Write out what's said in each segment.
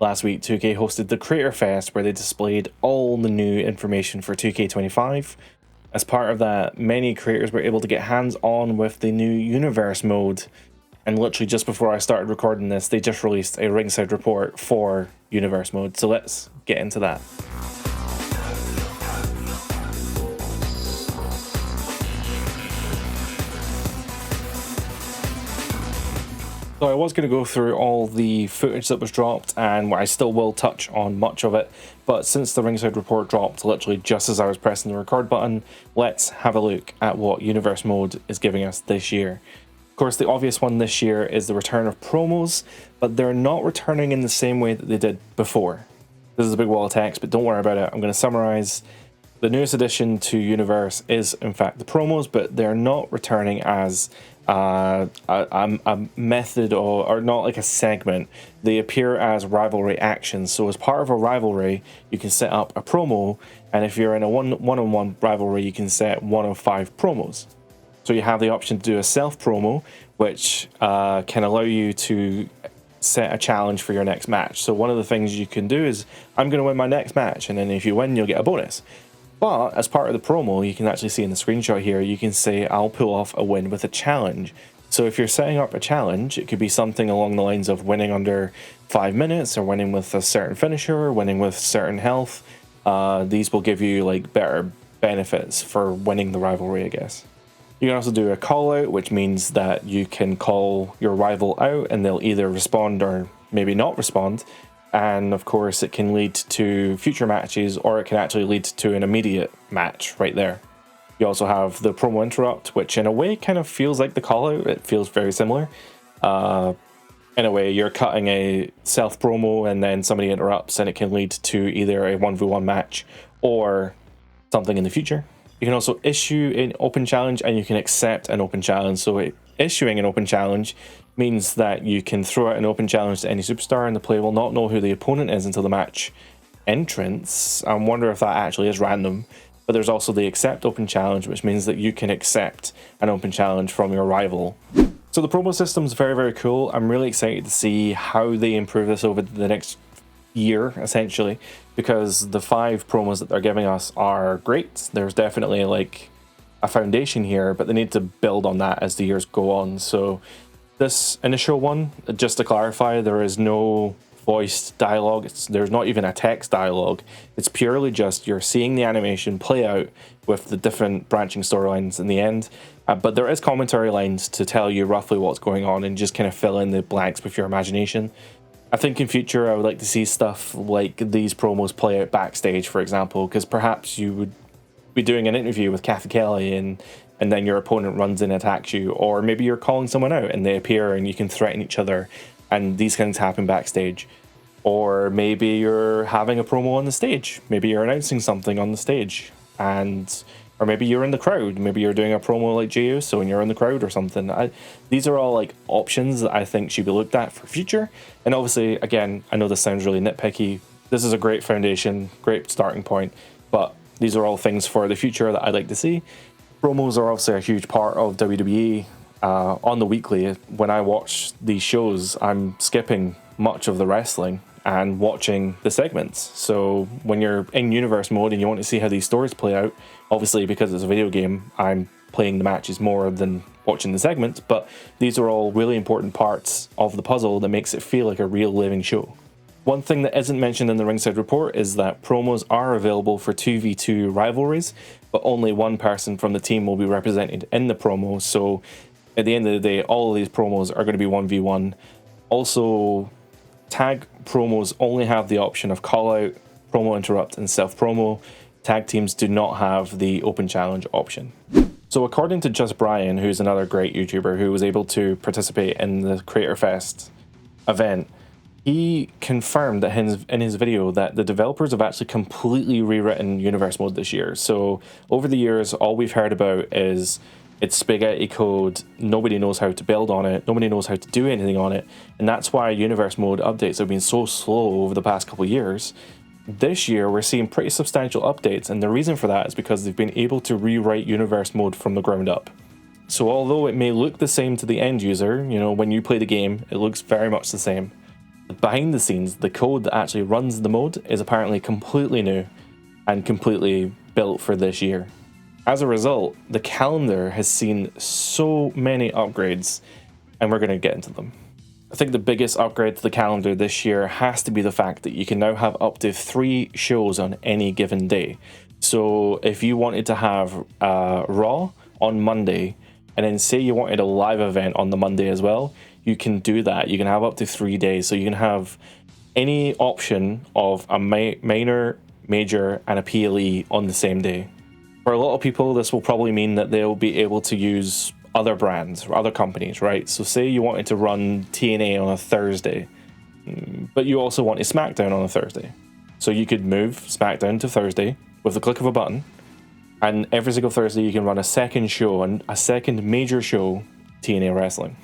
Last week, 2K hosted the Creator Fest where they displayed all the new information for 2K25. As part of that, many creators were able to get hands-on with the new Universe mode. And literally just before I started recording this, they just released a ringside report for Universe mode. So let's get into that. So I was going to go through all the footage that was dropped, and I still will touch on much of it, but since the ringside report dropped literally just as I was pressing the record button, let's have a look at what Universe mode is giving us this year. Of course, the obvious one this year is the return of promos, but they're not returning in the same way that they did before. This is a big wall of text, but don't worry about it. I'm going to summarize. The newest addition to Universe is, in fact, the promos, but they're not returning as a method or not like a segment. They appear as rivalry actions. So as part of a rivalry, you can set up a promo, and if you're in a one-on-one rivalry, you can set 1 of 5 promos. So you have the option to do a self promo, which can allow you to set a challenge for your next match. So one of the things you can do is, I'm going to win my next match, and then if you win, you'll get a bonus. But as part of the promo, you can actually see in the screenshot here, you can say, I'll pull off a win with a challenge. So if you're setting up a challenge, it could be something along the lines of winning under 5 minutes, or winning with a certain finisher, or winning with certain health. These will give you like better benefits for winning the rivalry, I guess. You can also do a call out, which means that you can call your rival out and they'll either respond or maybe not respond. And of course, it can lead to future matches, or it can actually lead to an immediate match right there. You also have the promo interrupt, which in a way kind of feels like the call out. It feels very similar. In a way, you're cutting a self promo and then somebody interrupts, and it can lead to either a 1v1 match or something in the future. You can also issue an open challenge, and you can accept an open challenge. So issuing an open challenge means that you can throw out an open challenge to any superstar, and the player will not know who the opponent is until the match entrance. I wonder if that actually is random. But there's also the accept open challenge, which means that you can accept an open challenge from your rival. So the promo system is very, very cool. I'm really excited to see how they improve this over the next year, essentially, because the 5 promos that they're giving us are great. There's definitely like a foundation here, but they need to build on that as the years go on. So this initial one, just to clarify, there is no voiced dialogue. There's not even a text dialogue. It's purely just you're seeing the animation play out with the different branching storylines in the end. But there is commentary lines to tell you roughly what's going on and just kind of fill in the blanks with your imagination. I think in future I would like to see stuff like these promos play out backstage, for example, because perhaps you would be doing an interview with Kathy Kelly and then your opponent runs in and attacks you, or maybe you're calling someone out and they appear and you can threaten each other, and these things happen backstage. Or maybe you're having a promo on the stage, maybe you're announcing something on the stage, or maybe you're in the crowd, maybe you're doing a promo like Jey Uso and you're in the crowd or something. These are all like options that I think should be looked at for future. And obviously, again, I know this sounds really nitpicky, this is a great foundation, great starting point, but these are all things for the future that I'd like to see. Promos are obviously a huge part of WWE. On the weekly, when I watch these shows, I'm skipping much of the wrestling and watching the segments. So when you're in Universe mode and you want to see how these stories play out, obviously because it's a video game, I'm playing the matches more than watching the segments, but these are all really important parts of the puzzle that makes it feel like a real living show. One thing that isn't mentioned in the ringside report is that promos are available for 2v2 rivalries, but only one person from the team will be represented in the promo. So at the end of the day, all of these promos are going to be 1v1. Also, tag promos only have the option of call out, promo interrupt, and self promo. Tag teams do not have the open challenge option. So according to Just Brian, who's another great YouTuber who was able to participate in the Creator Fest event, he confirmed that in his video that the developers have actually completely rewritten Universe mode this year. So over the years, all we've heard about is it's spaghetti code, nobody knows how to build on it, nobody knows how to do anything on it, and that's why Universe mode updates have been so slow over the past couple of years. This year we're seeing pretty substantial updates, and the reason for that is because they've been able to rewrite Universe mode from the ground up. So although it may look the same to the end user, you know, when you play the game, it looks very much the same. The behind the scenes, the code that actually runs the mode is apparently completely new and completely built for this year. As a result, the calendar has seen so many upgrades, and we're going to get into them. I think the biggest upgrade to the calendar this year has to be the fact that you can now have up to 3 shows on any given day. So if you wanted to have Raw on Monday, and then say you wanted a live event on the Monday as well, you can do that. You can have up to 3 days. So you can have any option of a minor, major, and a PLE on the same day. For a lot of people, this will probably mean that they'll be able to use other brands or other companies, right? So say you wanted to run TNA on a Thursday, but you also wanted SmackDown on a Thursday. So you could move SmackDown to Thursday with the click of a button, and every single Thursday you can run a second show, and a second major show, TNA Wrestling.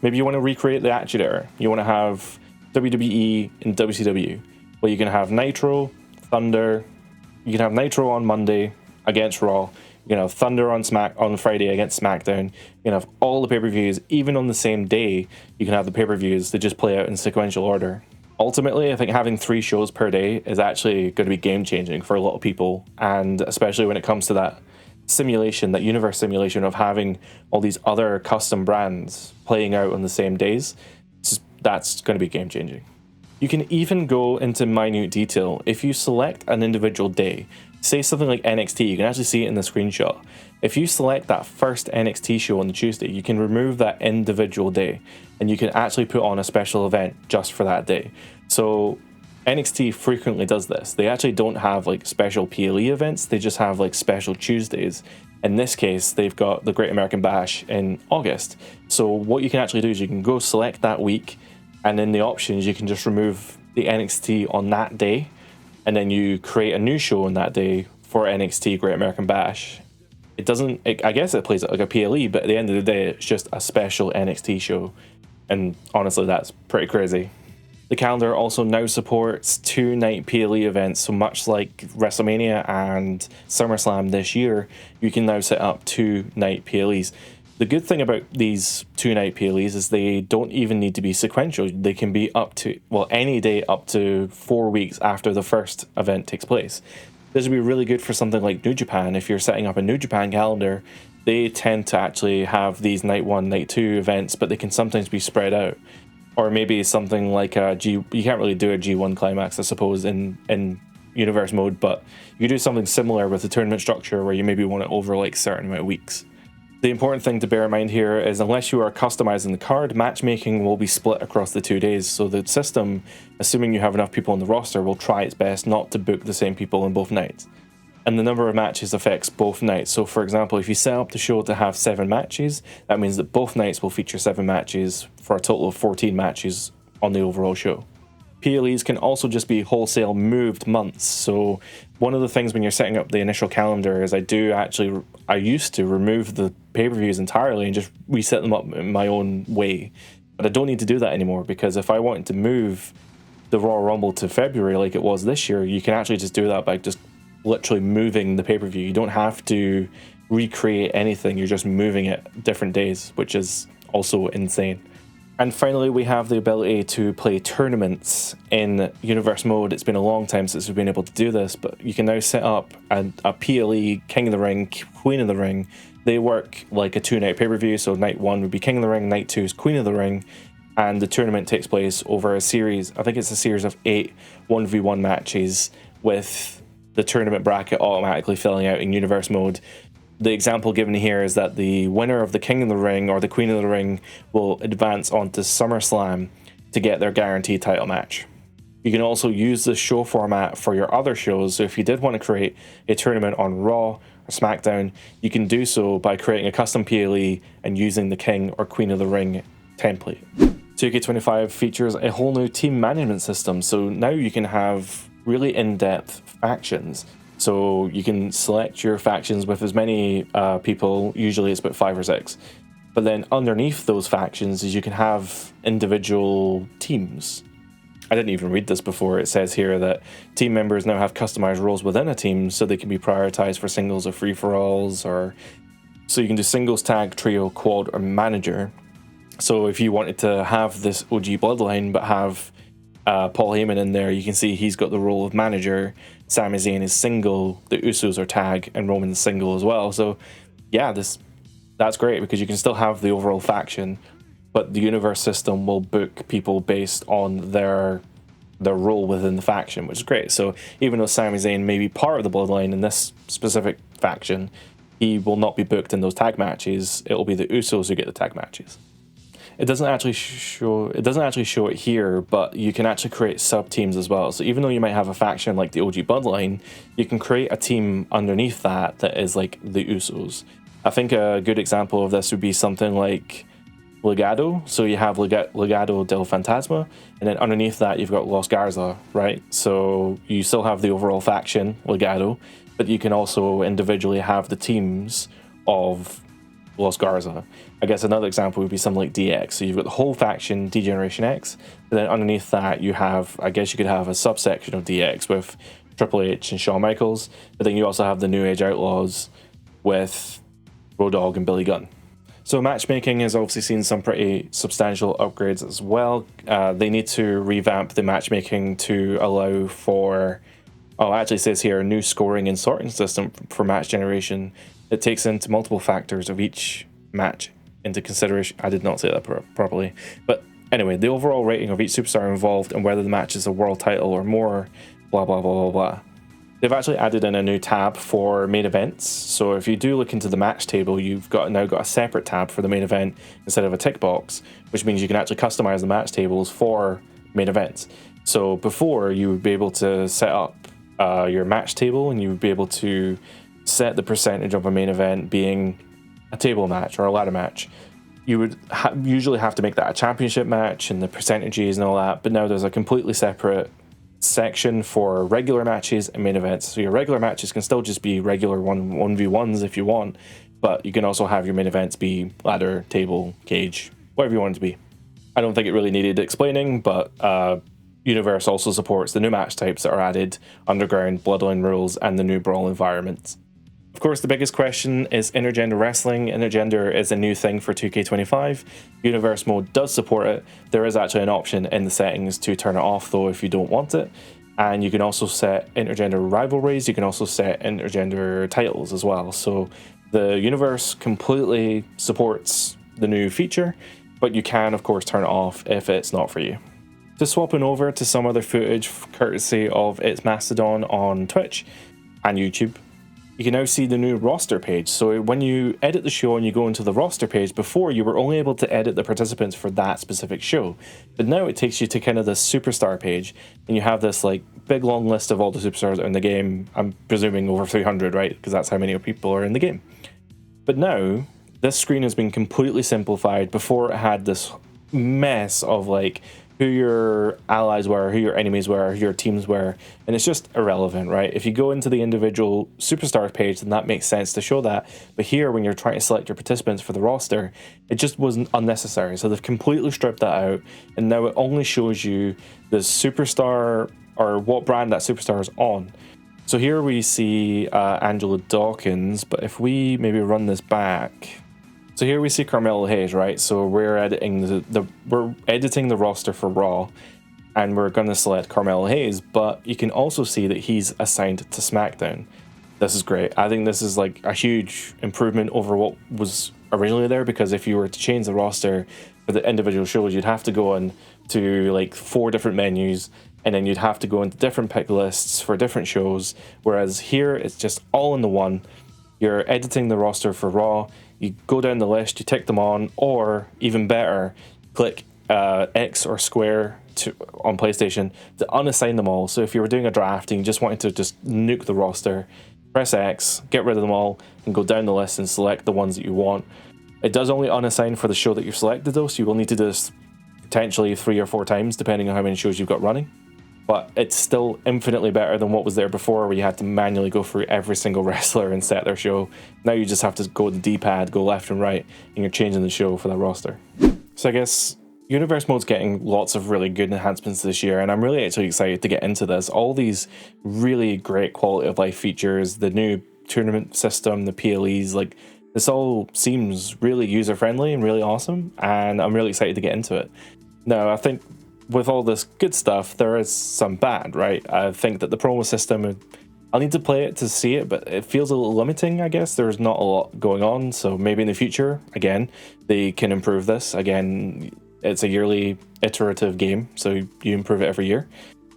Maybe you want to recreate the Attitude Era. You want to have WWE and WCW. Well, you can have Nitro, Thunder. You can have Nitro on Monday against Raw. You can have Thunder on Friday against SmackDown. You can have all the pay-per-views, even on the same day. You can have the pay-per-views that just play out in sequential order. Ultimately, I think having 3 shows per day is actually going to be game-changing for a lot of people, and especially when it comes to that simulation, that universe simulation of having all these other custom brands playing out on the same days. That's going to be game-changing. You can even go into minute detail. If you select an individual day, say something like NXT, you can actually see it in the screenshot. If you select that first NXT show on the Tuesday, you can remove that individual day, and you can actually put on a special event just for that day. So NXT frequently does this. They actually don't have like special PLE events, they just have like special Tuesdays. In this case, they've got the Great American Bash in August. So what you can actually do is you can go select that week, and in the options you can just remove the NXT on that day, and then you create a new show on that day for NXT Great American Bash. I guess it plays like a PLE, but at the end of the day, it's just a special NXT show. And honestly, that's pretty crazy. The calendar also now supports 2-night PLE events, so much like WrestleMania and SummerSlam this year, you can now set up 2-night PLEs. The good thing about these 2-night PLEs is they don't even need to be sequential. They can be up to, well, any day up to 4 weeks after the first event takes place. This would be really good for something like New Japan. If you're setting up a New Japan calendar, they tend to actually have these night 1, night 2 events, but they can sometimes be spread out. Or maybe something like you can't really do a G1 climax, I suppose, in universe mode, but you could do something similar with the tournament structure where you maybe want it over like a certain amount of weeks. The important thing to bear in mind here is unless you are customizing the card, matchmaking will be split across the 2 days. So the system, assuming you have enough people on the roster, will try its best not to book the same people on both nights. And the number of matches affects both nights. So for example, if you set up the show to have 7 matches, that means that both nights will feature 7 matches for a total of 14 matches on the overall show. PLEs can also just be wholesale moved months. So one of the things when you're setting up the initial calendar is I used to remove the pay-per-views entirely and just reset them up in my own way. But I don't need to do that anymore, because if I wanted to move the Royal Rumble to February like it was this year, you can actually just do that by just literally moving the pay-per-view. You don't have to recreate anything, you're just moving it different days, which is also insane. And finally, we have the ability to play tournaments in Universe mode. It's been a long time since we've been able to do this, but you can now set up a PLE, King of the Ring, Queen of the Ring. They work like a 2-night pay-per-view, so night 1 would be King of the Ring, night 2 is Queen of the Ring, and the tournament takes place over a series, I think it's a series of 8 1v1 matches, with the tournament bracket automatically filling out in Universe mode. The example given here is that the winner of the King of the Ring or the Queen of the Ring will advance onto SummerSlam to get their guaranteed title match. You can also use the show format for your other shows, so if you did want to create a tournament on Raw or SmackDown, you can do so by creating a custom PLE and using the King or Queen of the Ring template. 2K25 features a whole new team management system, so now you can have really in-depth factions. So you can select your factions with as many people, usually it's about 5 or 6. But then underneath those factions is you can have individual teams. I didn't even read this before. It says here that team members now have customized roles within a team, so they can be prioritized for singles or free-for-alls, or so you can do singles, tag, trio, quad, or manager. So if you wanted to have this OG bloodline but have Paul Heyman in there, you can see he's got the role of manager. Sami Zayn is single, the Usos are tag, and Roman's single as well. So yeah, that's great because you can still have the overall faction, but the universe system will book people based on their role within the faction, which is great. So even though Sami Zayn may be part of the Bloodline in this specific faction, he will not be booked in those tag matches. It will be the Usos who get the tag matches. It doesn't actually show it here, but you can actually create sub teams as well. So even though you might have a faction like the OG Bloodline, you can create a team underneath that is like the Usos. I think a good example of this would be something like Legado. So you have Legado del Fantasma, and then underneath that you've got Los Garza, right? So you still have the overall faction, Legado, but you can also individually have the teams of Los Garza. I guess another example would be something like DX. So you've got the whole faction, D-Generation X, and then underneath that you have, I guess you could have a subsection of DX with Triple H and Shawn Michaels, but then you also have the New Age Outlaws with Road Dogg and Billy Gunn. So matchmaking has obviously seen some pretty substantial upgrades as well. They need to revamp the matchmaking to allow for, oh, it actually says here, a new scoring and sorting system for match generation. It takes into multiple factors of each match into consideration. I did not say that properly. But anyway, the overall rating of each superstar involved and whether the match is a world title or more, blah, blah, blah, blah, blah. They've actually added in a new tab for main events. So if you do look into the match table, you've now got a separate tab for the main event instead of a tick box, which means you can actually customize the match tables for main events. So before, you would be able to set up your match table, and you would be able to set the percentage of a main event being a table match or a ladder match. You would usually have to make that a championship match and the percentages and all that, but now there's a completely separate section for regular matches and main events. So your regular matches can still just be regular 1v1s if you want, but you can also have your main events be ladder, table, cage, whatever you want it to be. I don't think it really needed explaining, but Universe also supports the new match types that are added, Underground, Bloodline rules, and the new Brawl environments. Of course, the biggest question is intergender wrestling. Intergender is a new thing for 2K25. Universe mode does support it. There is actually an option in the settings to turn it off though if you don't want it. And you can also set intergender rivalries. You can also set intergender titles as well. So the Universe completely supports the new feature, but you can of course turn it off if it's not for you. Just swapping over to some other footage courtesy of It's Mastodon on Twitch and YouTube. You can now see the new roster page. So when you edit the show and you go into the roster page, before you were only able to edit the participants for that specific show. But now it takes you to kind of the superstar page, and you have this like big long list of all the superstars in the game. I'm presuming over 300, right? Because that's how many people are in the game. But now this screen has been completely simplified. Before it had this mess of like who your allies were, who your enemies were, who your teams were, and it's just irrelevant, right? If you go into the individual superstars page, then that makes sense to show that. But here, when you're trying to select your participants for the roster, it just wasn't unnecessary. So they've completely stripped that out, and now it only shows you the superstar or what brand that superstar is on. So here we see Angela Dawkins, but if we maybe run this back. So here we see Carmelo Hayes, right? So we're editing we're editing the roster for Raw, and we're going to select Carmelo Hayes, but you can also see that he's assigned to SmackDown. This is great. I think this is like a huge improvement over what was originally there, because if you were to change the roster for the individual shows, you'd have to go on to like 4 different menus, and then you'd have to go into different pick lists for different shows, whereas here it's just all in the one. You're editing the roster for Raw. You go down the list, you tick them on, or even better, click X or square on PlayStation to unassign them all. So if you were doing a draft and you just wanted to just nuke the roster, press X, get rid of them all, and go down the list and select the ones that you want. It does only unassign for the show that you've selected though, so you will need to do this potentially 3 or 4 times depending on how many shows you've got running. But it's still infinitely better than what was there before, where you had to manually go through every single wrestler and set their show. Now you just have to go to the D-pad, go left and right, and you're changing the show for that roster. So I guess Universe Mode's getting lots of really good enhancements this year, and I'm really actually excited to get into this. All these really great quality of life features, the new tournament system, the PLEs, like this all seems really user-friendly and really awesome, and I'm really excited to get into it. Now, I think with all this good stuff, there is some bad, right? I think that the promo system, I'll need to play it to see it, but it feels a little limiting, I guess. There's not a lot going on, so maybe in the future, again, they can improve this. Again, it's a yearly iterative game, so you improve it every year.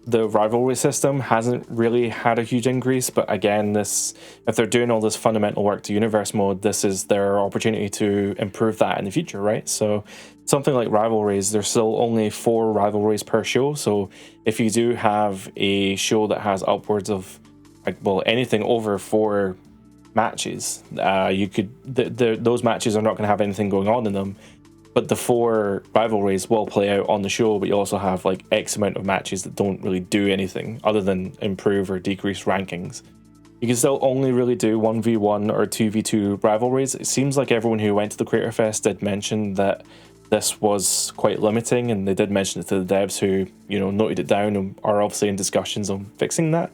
The rivalry system hasn't really had a huge increase, but again, if they're doing all this fundamental work to universe mode, this is their opportunity to improve that in the future, right? So something like rivalries, there's still only 4 rivalries per show, so if you do have a show that has upwards of, like, well, anything over 4 matches, you could those matches are not going to have anything going on in them, but the 4 rivalries will play out on the show, but you also have like X amount of matches that don't really do anything other than improve or decrease rankings. You can still only really do 1v1 or 2v2 rivalries. It seems like everyone who went to the Creator Fest did mention that this was quite limiting, and they did mention it to the devs who, you know, noted it down and are obviously in discussions on fixing that.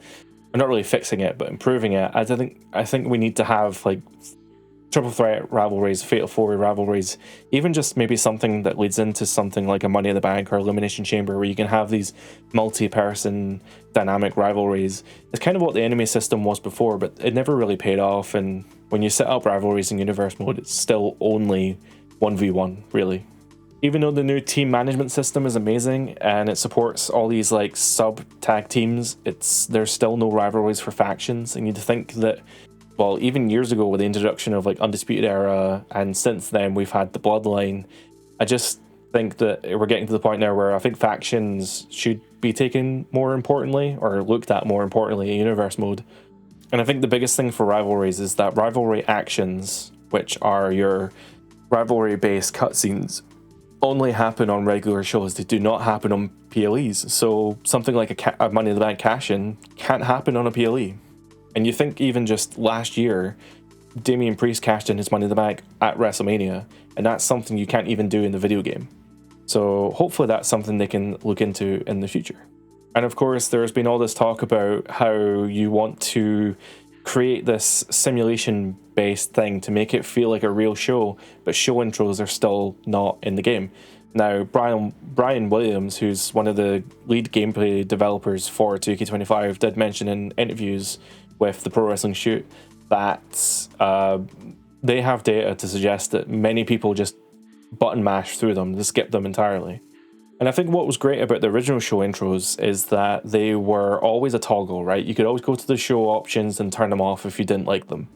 Or not really fixing it, but improving it. I think we need to have like triple threat rivalries, fatal 4-way rivalries, even just maybe something that leads into something like a Money in the Bank or Elimination Chamber, where you can have these multi-person dynamic rivalries. It's kind of what the enemy system was before, but it never really paid off. And when you set up rivalries in universe mode, it's still only 1v1, really. Even though the new team management system is amazing and it supports all these like sub tag teams, there's still no rivalries for factions. And you'd think that, well, even years ago with the introduction of like Undisputed Era, and since then we've had the Bloodline, I just think that we're getting to the point now where I think factions should be taken more importantly, or looked at more importantly in universe mode. And I think the biggest thing for rivalries is that rivalry actions, which are your rivalry based cutscenes, only happen on regular shows. They do not happen on PLEs. So something like a Money in the Bank cash-in can't happen on a PLE. And you think even just last year, Damian Priest cashed in his Money in the Bank at WrestleMania, and that's something you can't even do in the video game. So hopefully that's something they can look into in the future. And of course, there's been all this talk about how you want to create this simulation-based thing to make it feel like a real show, but show intros are still not in the game. Now, Brian Williams, who's one of the lead gameplay developers for 2K25, did mention in interviews with the Pro Wrestling Shoot that they have data to suggest that many people just button mash through them, to skip them entirely. And I think what was great about the original show intros is that they were always a toggle, right? You could always go to the show options and turn them off if you didn't like them.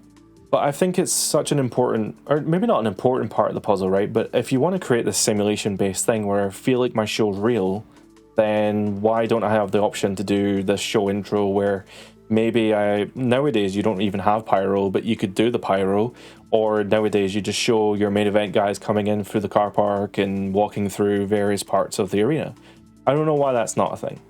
But I think it's such an important, or maybe not an important part of the puzzle, right? But if you want to create this simulation-based thing where I feel like my show's real, then why don't I have the option to do this show intro where maybe nowadays you don't even have pyro, but you could do the pyro, or nowadays you just show your main event guys coming in through the car park and walking through various parts of the arena. I don't know why that's not a thing.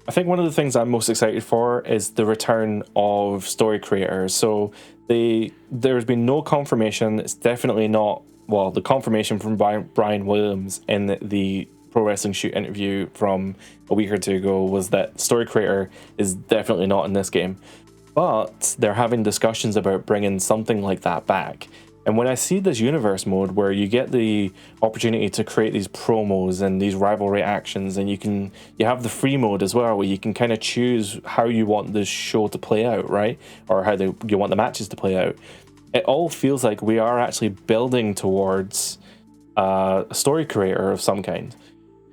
I think one of the things I'm most excited for is the return of story creators. So there's been no confirmation. It's definitely not, well, the confirmation from Brian Williams in the Pro Wrestling Shoot interview from a week or two ago was that story creator is definitely not in this game. But they're having discussions about bringing something like that back. And when I see this universe mode where you get the opportunity to create these promos and these rivalry actions, and you have the free mode as well, where you can kind of choose how you want the show to play out, right? Or how you want the matches to play out. It all feels like we are actually building towards a story creator of some kind.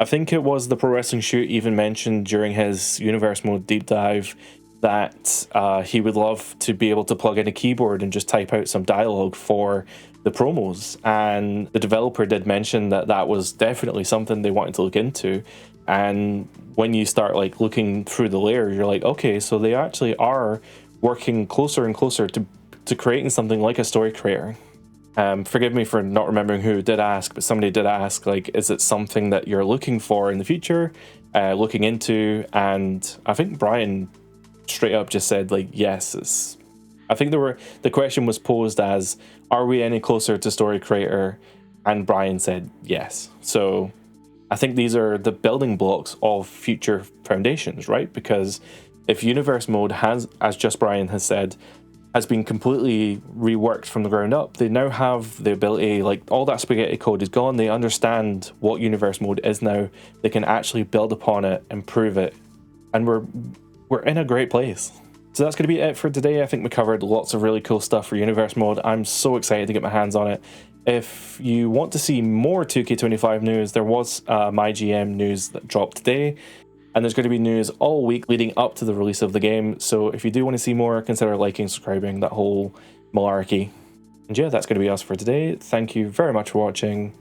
I think it was the Pro Wrestling Shoot even mentioned during his universe mode deep dive that he would love to be able to plug in a keyboard and just type out some dialogue for the promos. And the developer did mention that that was definitely something they wanted to look into. And when you start like looking through the layer, you're like, okay, so they actually are working closer and closer to creating something like a story creator. Forgive me for not remembering who did ask, but somebody did ask, like, is it something that you're looking for in the future, looking into? And I think Brian straight up just said, like, yes. I think the question was posed as, are we any closer to story creator? And Brian said yes. So I think these are the building blocks of future foundations, right? Because if universe mode has, as just Brian has said, has been completely reworked from the ground up. They now have the ability, like all that spaghetti code is gone. They understand what universe mode is now. They can actually build upon it, improve it, and we're in a great place. So that's going to be it for today. I think we covered lots of really cool stuff for universe mode. I'm so excited to get my hands on it. If you want to see more 2K25 news, there was my GM news that dropped today. And there's going to be news all week leading up to the release of the game. So if you do want to see more, consider liking, subscribing, that whole malarkey. And yeah, that's going to be us for today. Thank you very much for watching.